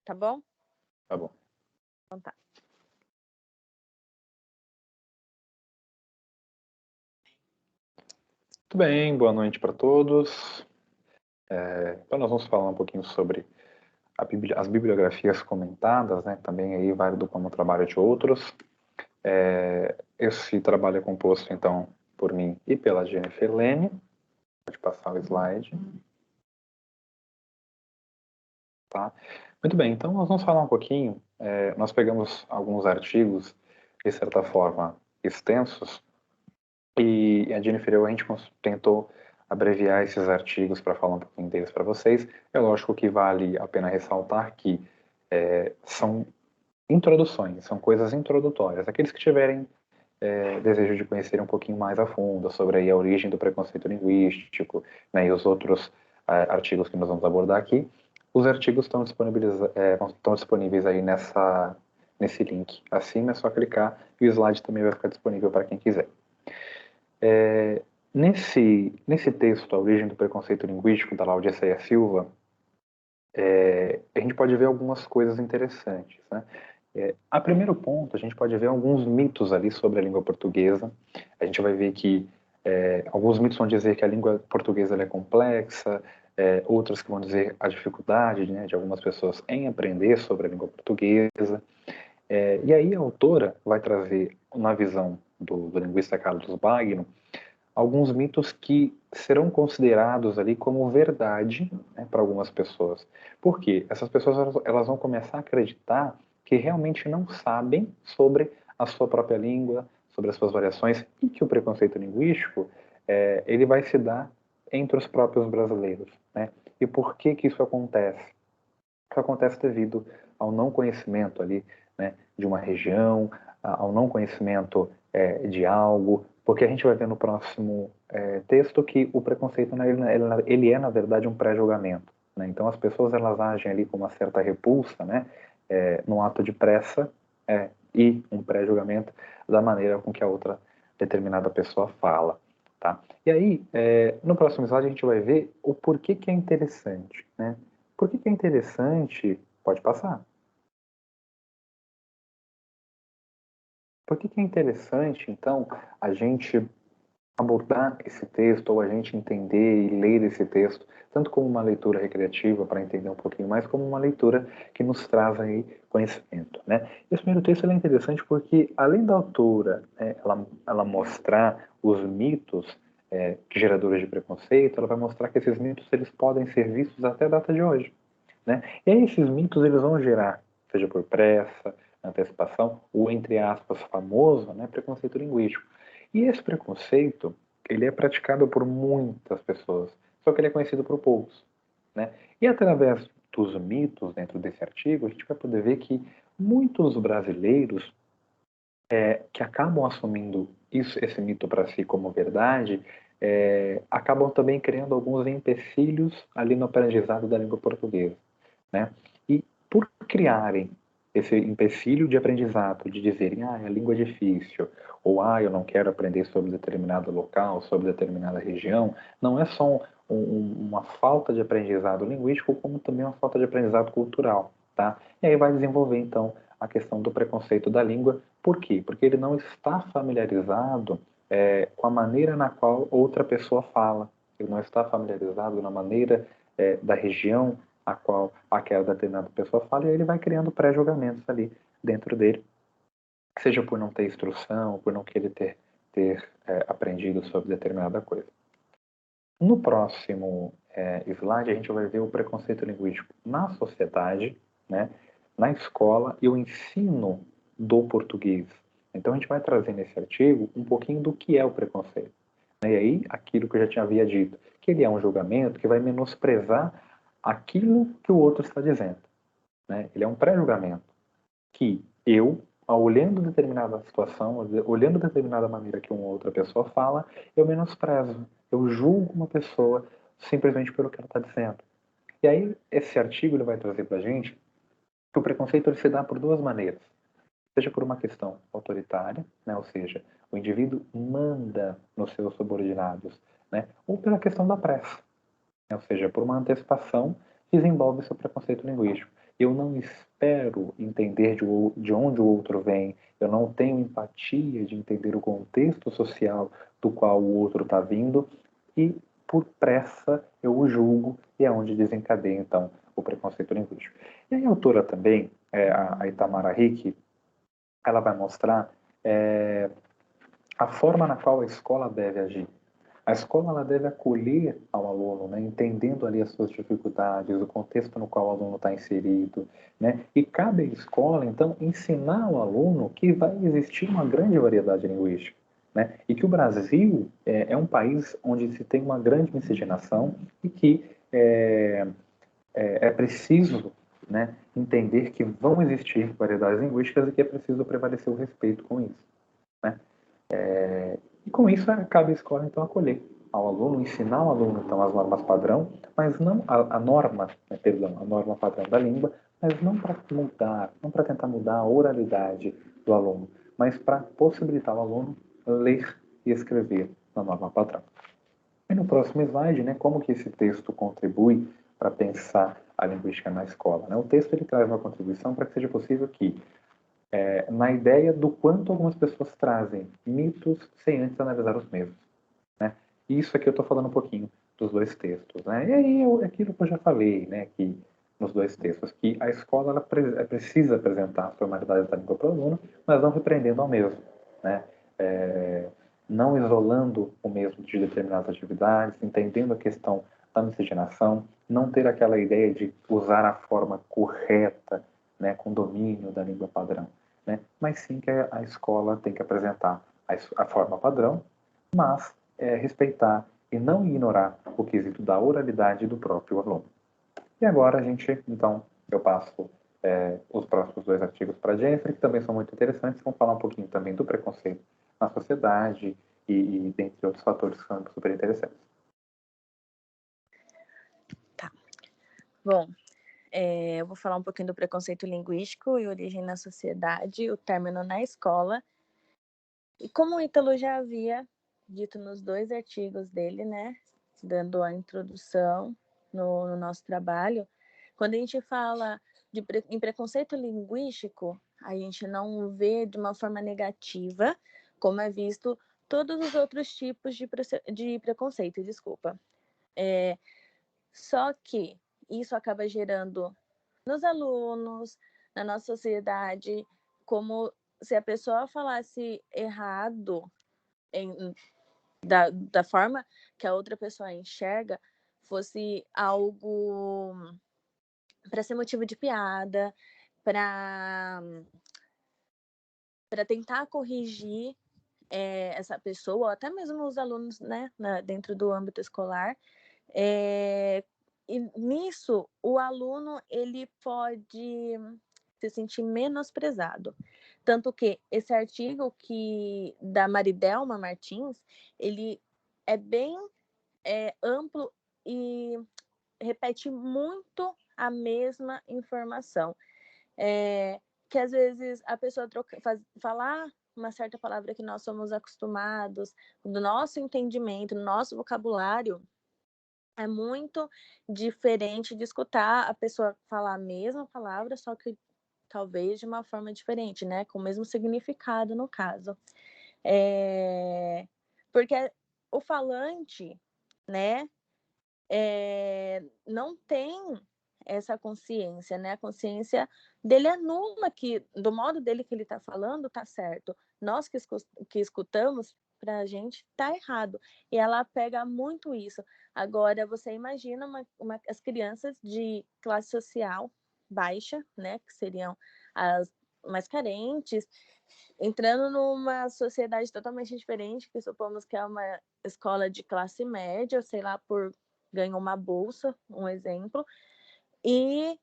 Tá bom? Tá bom. Então tá. Muito bem, boa noite para todos. Então nós vamos falar um pouquinho sobre as bibliografias comentadas, né? Também aí válido como o trabalho de outros. Esse trabalho é composto, então, por mim e pela Jennifer Leme. Pode passar o slide. Tá? Muito bem, então nós vamos falar um pouquinho. Nós pegamos alguns artigos, de certa forma, extensos, e a Jennifer e eu, a gente tentou abreviar esses artigos para falar um pouquinho deles para vocês. É lógico que vale a pena ressaltar que são introduções, são coisas introdutórias. Aqueles que tiverem desejo de conhecer um pouquinho mais a fundo sobre aí a origem do preconceito linguístico, né, e os outros artigos que nós vamos abordar aqui, os artigos estão disponíveis aí nesse link acima, é só clicar e o slide também vai ficar disponível para quem quiser. Nesse texto, A Origem do Preconceito Linguístico, da Láudia Ceia Silva, a gente pode ver algumas coisas interessantes. Né? A primeiro ponto, a gente pode ver alguns mitos ali sobre a língua portuguesa. A gente vai ver que alguns mitos vão dizer que a língua portuguesa é complexa, outros que vão dizer a dificuldade, né, de algumas pessoas em aprender sobre a língua portuguesa. E aí a autora vai trazer, na visão do linguista Carlos Bagno, alguns mitos que serão considerados ali como verdade, né, para algumas pessoas. Por quê? Essas pessoas elas vão começar a acreditar que realmente não sabem sobre a sua própria língua, sobre as suas variações, e que o preconceito linguístico ele vai se dar entre os próprios brasileiros. Né? E por que isso acontece? Isso acontece devido ao não conhecimento ali, né, de uma região, ao não conhecimento de algo, porque a gente vai ver no próximo texto que o preconceito, né, ele é, na verdade, um pré-julgamento. Né? Então, as pessoas elas agem ali com uma certa repulsa, né, num ato de pressa e um pré-julgamento da maneira com que a outra determinada pessoa fala. Tá? E aí, no próximo slide, a gente vai ver o porquê que é interessante. Né? Por que é interessante? Pode passar. Por que é interessante, então, a gente abordar esse texto, ou a gente entender e ler esse texto, tanto como uma leitura recreativa, para entender um pouquinho mais, como uma leitura que nos traz aí conhecimento. Né? Esse primeiro texto é interessante porque, além da autora ela mostrar os mitos geradores de preconceito, ela vai mostrar que esses mitos eles podem ser vistos até a data de hoje. Né? E aí esses mitos eles vão gerar, seja por pressa, antecipação, o entre aspas famoso, né, preconceito linguístico. E esse preconceito ele é praticado por muitas pessoas, só que ele é conhecido por poucos. Né? E através dos mitos dentro desse artigo, a gente vai poder ver que muitos brasileiros que acabam assumindo esse mito para si como verdade, acabam também criando alguns empecilhos ali no aprendizado da língua portuguesa. Né? E por criarem esse empecilho de aprendizado, de dizerem, a língua é difícil, ou eu não quero aprender sobre determinado local, sobre determinada região, não é só uma falta de aprendizado linguístico, como também uma falta de aprendizado cultural. Tá? E aí vai desenvolver, então, a questão do preconceito da língua. Por quê? Porque ele não está familiarizado com a maneira na qual outra pessoa fala. Ele não está familiarizado na maneira da região a qual aquela determinada pessoa fala, e ele vai criando pré-julgamentos ali dentro dele, seja por não ter instrução, por não querer ter aprendido sobre determinada coisa. No próximo slide, a gente vai ver o preconceito linguístico na sociedade, né, na escola e o ensino do português. Então, a gente vai trazer nesse artigo um pouquinho do que é o preconceito. E aí, aquilo que eu já havia dito, que ele é um julgamento que vai menosprezar aquilo que o outro está dizendo. Né? Ele é um pré-julgamento que eu, olhando determinada situação, olhando determinada maneira que uma outra pessoa fala, eu menosprezo, eu julgo uma pessoa simplesmente pelo que ela está dizendo. E aí, esse artigo ele vai trazer para a gente que o preconceito ele se dá por duas maneiras. Seja por uma questão autoritária, né? Ou seja, o indivíduo manda nos seus subordinados, né? Ou pela questão da pressa, né? Ou seja, por uma antecipação desenvolve seu preconceito linguístico. eu não espero entender de onde o outro vem, eu não tenho empatia de entender o contexto social do qual o outro está vindo, e por pressa eu o julgo, e é onde desencadeia então o preconceito linguístico. E a autora também, a Itamara Hick, ela vai mostrar a forma na qual a escola deve agir. A escola ela deve acolher ao aluno, né, entendendo ali as suas dificuldades, o contexto no qual o aluno está inserido, né, e cabe à escola, então, ensinar ao aluno que vai existir uma grande variedade linguística, né, e que o Brasil é um país onde se tem uma grande miscigenação e que é preciso, né, entender que vão existir variedades linguísticas e que é preciso prevalecer o respeito com isso, né. E com isso, cabe à escola, então, acolher ao aluno, ensinar ao aluno, então, as normas padrão, mas não a norma, perdão, a norma padrão da língua, mas não para mudar, não para tentar mudar a oralidade do aluno, mas para possibilitar ao aluno ler e escrever na norma padrão. E no próximo slide, né, como que esse texto contribui para pensar a linguística na escola? Né? O texto ele traz uma contribuição para que seja possível que na ideia do quanto algumas pessoas trazem mitos sem antes analisar os mesmos. Né? E isso aqui eu estou falando um pouquinho dos dois textos. Né? E aí é aquilo que eu já falei, né, que nos dois textos, que a escola ela precisa apresentar as formalidades da língua para o aluno, mas não repreendendo ao mesmo. Né? Não isolando o mesmo de determinadas atividades, entendendo a questão da miscigenação, não ter aquela ideia de usar a forma correta, né, com domínio da língua padrão, né, mas sim que a escola tem que apresentar a forma padrão, mas respeitar e não ignorar o quesito da oralidade do próprio aluno. E agora a gente, então, eu passo os próximos dois artigos para a Jeffrey, que também são muito interessantes, vão falar um pouquinho também do preconceito na sociedade e dentre outros fatores que são super interessantes. Tá. Bom, eu vou falar um pouquinho do preconceito linguístico e origem na sociedade, o término na escola. E como o Ítalo já havia dito nos dois artigos dele, né, dando a introdução no nosso trabalho, quando a gente fala em preconceito linguístico, a gente não vê de uma forma negativa, como é visto todos os outros tipos de preconceito, desculpa. Só que isso acaba gerando nos alunos, na nossa sociedade, como se a pessoa falasse errado da forma que a outra pessoa enxerga, fosse algo para ser motivo de piada, para tentar corrigir essa pessoa, ou até mesmo os alunos, né, dentro do âmbito escolar. E nisso, o aluno ele pode se sentir menosprezado. Tanto que esse artigo da Maridelma Martins, ele é bem amplo e repete muito a mesma informação. Que às vezes a pessoa falar uma certa palavra que nós somos acostumados, do nosso entendimento, no nosso vocabulário, é muito diferente de escutar a pessoa falar a mesma palavra, só que talvez de uma forma diferente, né? Com o mesmo significado, no caso. Porque o falante, né, não tem essa consciência, né? A consciência dele é nula, que do modo dele que ele está falando, tá certo. Nós que escutamos, para a gente tá errado. E ela pega muito isso. Agora, você imagina as crianças de classe social baixa, né? Que seriam as mais carentes, entrando numa sociedade totalmente diferente, que supomos que é uma escola de classe média, sei lá, ganhou uma bolsa, um exemplo, e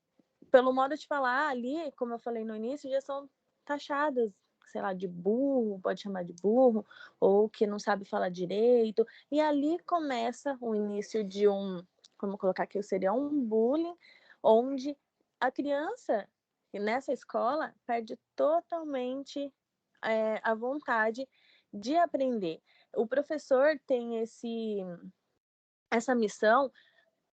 pelo modo de falar ali, como eu falei no início, já são taxadas, sei lá, de burro, pode chamar de burro, ou que não sabe falar direito, e ali começa o início de vamos colocar que seria um bullying, onde a criança, nessa escola, perde totalmente a vontade de aprender. O professor tem essa missão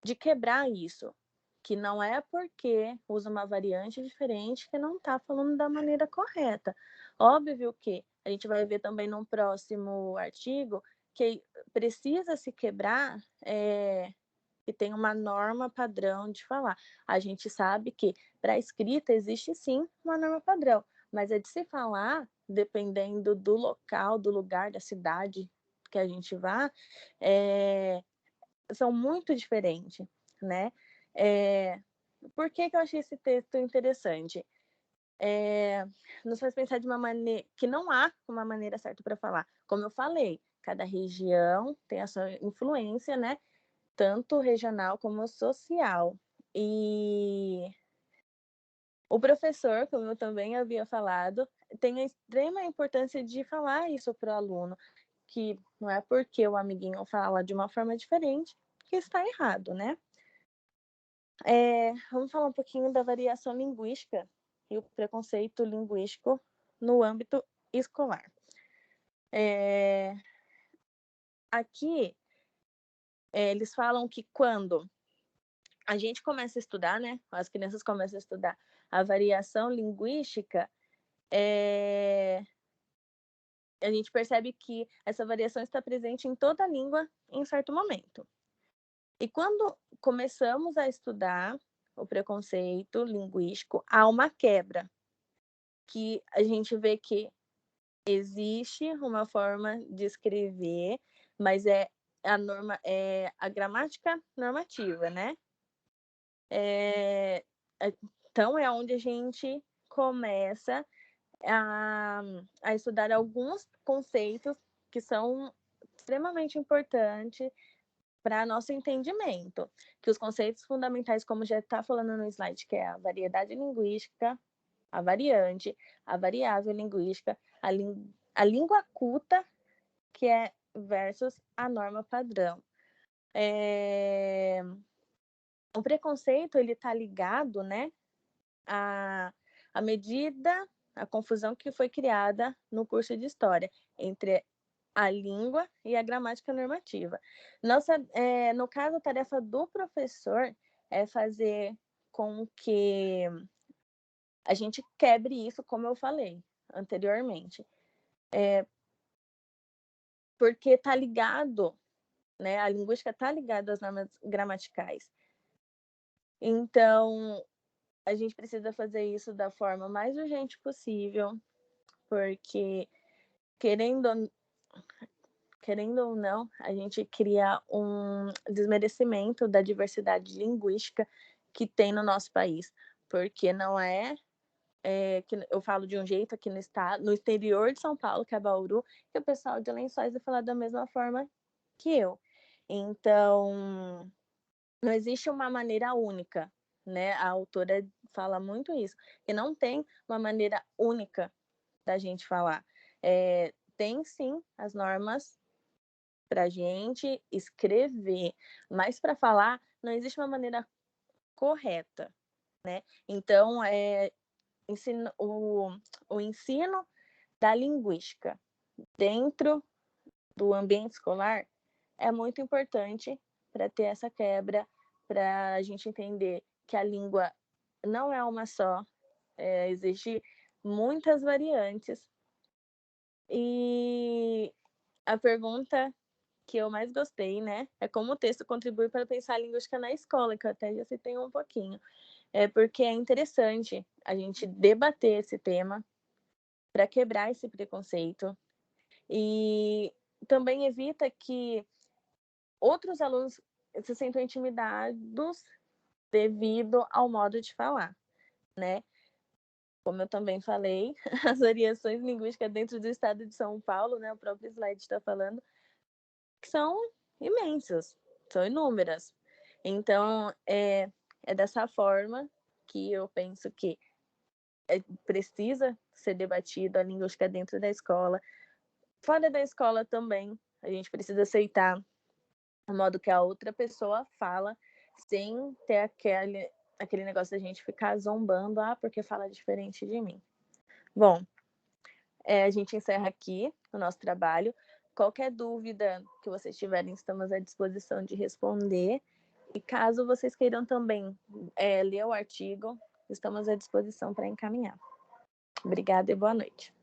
de quebrar isso, que não é porque usa uma variante diferente que não está falando da maneira correta. Óbvio que a gente vai ver também num próximo artigo que precisa se quebrar, que tem uma norma padrão de falar. A gente sabe que para a escrita existe sim uma norma padrão, mas é de se falar, dependendo do local, do lugar, da cidade que a gente vá, são muito diferentes, né? Por que eu achei esse texto interessante? Nos faz pensar de uma maneira que não há uma maneira certa para falar. Como eu falei, cada região tem a sua influência, né? Tanto regional como social. E o professor, como eu também havia falado, tem a extrema importância de falar isso para o aluno, que não é porque o amiguinho fala de uma forma diferente que está errado, né? Vamos falar um pouquinho da variação linguística e o preconceito linguístico no âmbito escolar. Aqui, eles falam que quando a gente começa a estudar, né? As crianças começam a estudar a variação linguística, a gente percebe que essa variação está presente em toda a língua em certo momento. E quando começamos a estudar o preconceito linguístico, há uma quebra, que a gente vê que existe uma forma de escrever, mas é a gramática normativa, né? Então é onde a gente começa a estudar alguns conceitos que são extremamente importantes para nosso entendimento, que os conceitos fundamentais, como já está falando no slide, que é a variedade linguística, a variante, a variável linguística, a língua culta, que é versus a norma padrão. O preconceito, ele está ligado, né, à medida, a confusão que foi criada no curso de História entre a língua e a gramática normativa. No caso, a tarefa do professor é fazer com que a gente quebre isso, como eu falei anteriormente. Porque está ligado, né? A linguística está ligada às normas gramaticais. Então, a gente precisa fazer isso da forma mais urgente possível, porque, querendo ou não, a gente cria um desmerecimento da diversidade linguística que tem no nosso país, porque não que eu falo de um jeito aqui no estado, no interior de São Paulo, que é Bauru, que o pessoal de Lençóis vai falar da mesma forma que eu. Então, não existe uma maneira única, né? A autora fala muito isso, que não tem uma maneira única da gente falar. Tem sim as normas para a gente escrever, mas para falar não existe uma maneira correta, né? Então, o ensino da linguística dentro do ambiente escolar é muito importante para ter essa quebra, para a gente entender que a língua não é uma só, existe muitas variantes. E a pergunta que eu mais gostei, né, é como o texto contribui para pensar a linguística na escola, que eu até já citei um pouquinho. Porque é interessante a gente debater esse tema para quebrar esse preconceito e também evita que outros alunos se sintam intimidados devido ao modo de falar, né? Como eu também falei, as variações linguísticas dentro do estado de São Paulo, né, o próprio slide está falando, que são imensas, são inúmeras. Então, é dessa forma que eu penso que precisa ser debatida a linguística dentro da escola. Fora da escola também, a gente precisa aceitar o modo que a outra pessoa fala, sem ter aquele negócio da gente ficar zombando, porque fala diferente de mim. Bom, a gente encerra aqui o nosso trabalho. Qualquer dúvida que vocês tiverem, estamos à disposição de responder. E caso vocês queiram também ler o artigo, estamos à disposição para encaminhar. Obrigada e boa noite.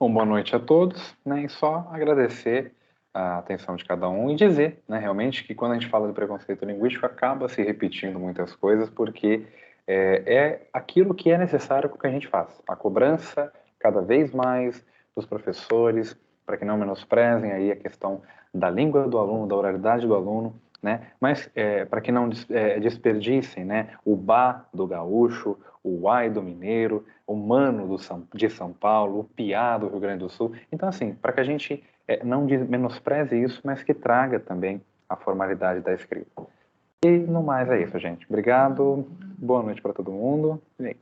Bom, boa noite a todos, né? E só agradecer a atenção de cada um e dizer, né, realmente, que quando a gente fala de preconceito linguístico, acaba se repetindo muitas coisas, porque é aquilo que é necessário que a gente faz. A cobrança, cada vez mais, dos professores, para que não menosprezem aí a questão da língua do aluno, da oralidade do aluno, né? Mas para que não desperdicem, né, o ba do gaúcho, o uai do mineiro, o mano de São Paulo, o piá do Rio Grande do Sul. Então, assim, para que a gente não menospreze isso, mas que traga também a formalidade da escrita. E no mais é isso, gente. Obrigado, boa noite para todo mundo. E aí?